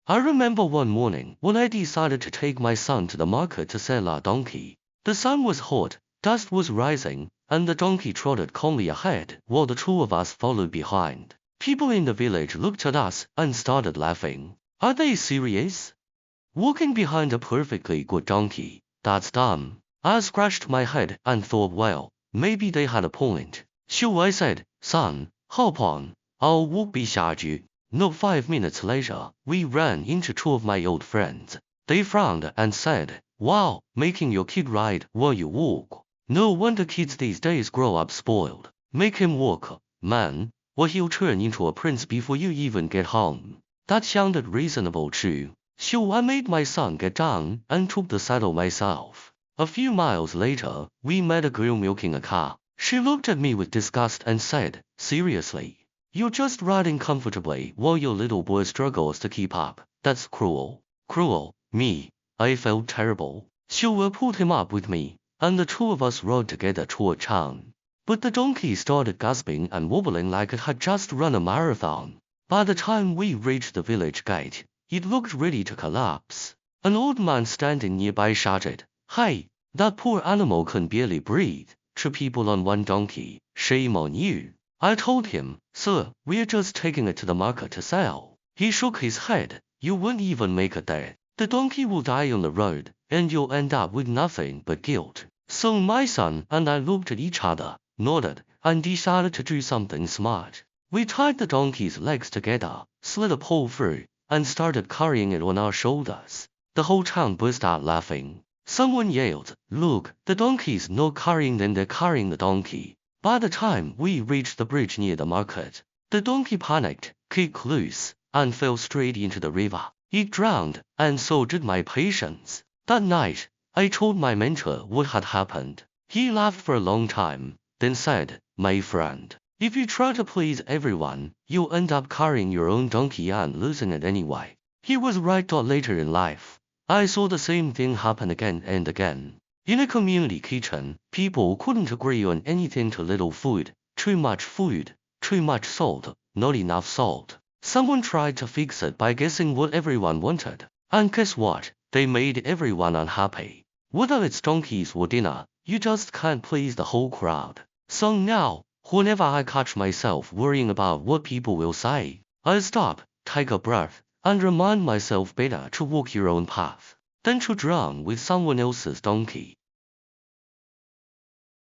I remember one morning when I decided to take my son to the market to sell our donkey. The sun was hot, dust was rising, and the donkey trotted calmly ahead while the two of us followed behind. People in the village looked at us and started laughing. Are they serious? Walking behind a perfectly good donkey, that's dumb. I scratched my head and thought, well, maybe they had a point. Sure, I said, son, hop on, I'll walk beside you. Not 5 minutes later, we ran into two of my old friends. They frowned and said, wow, making your kid ride while you walk. No wonder kids these days grow up spoiled. Make him walk, man, or he'll turn into a prince before you even get home. That sounded reasonable too. So I made my son get down and took the saddle myself. A few miles later, we met a girl milking a cow. She looked at me with disgust and said, seriously? You're just riding comfortably while your little boy struggles to keep up. That's cruel. Cruel, me. I felt terrible. So we pulled him up with me, and the two of us rode together toward town. But the donkey started gasping and wobbling like it had just run a marathon. By the time we reached the village gate, it looked ready to collapse. An old man standing nearby shouted, hey, that poor animal can barely breathe. 2 people on one donkey, shame on you. I told him, sir, we're just taking it to the market to sell. He shook his head, you won't even make it there. The donkey will die on the road, and you'll end up with nothing but guilt. So my son and I looked at each other, nodded, and decided to do something smart. We tied the donkey's legs together, slid a pole through, and started carrying it on our shoulders. The whole town burst out laughing. Someone yelled, look, the donkey's not carrying them, they're carrying the donkey. By the time we reached the bridge near the market, the donkey panicked, kicked loose, and fell straight into the river. It drowned, and so did my patience. That night, I told my mentor what had happened. He laughed for a long time, then said, my friend, if you try to please everyone, you'll end up carrying your own donkey and losing it anyway. He was right. Later in life, I saw the same thing happen again and again. In a community kitchen, people couldn't agree on anything: too little food, too much salt, not enough salt. Someone tried to fix it by guessing what everyone wanted. And guess what? They made everyone unhappy. Whether it's donkeys or dinner, you just can't please the whole crowd. So now, whenever I catch myself worrying about what people will say, I stop, take a breath, and remind myself better to walk your own path than to drown with someone else's donkey.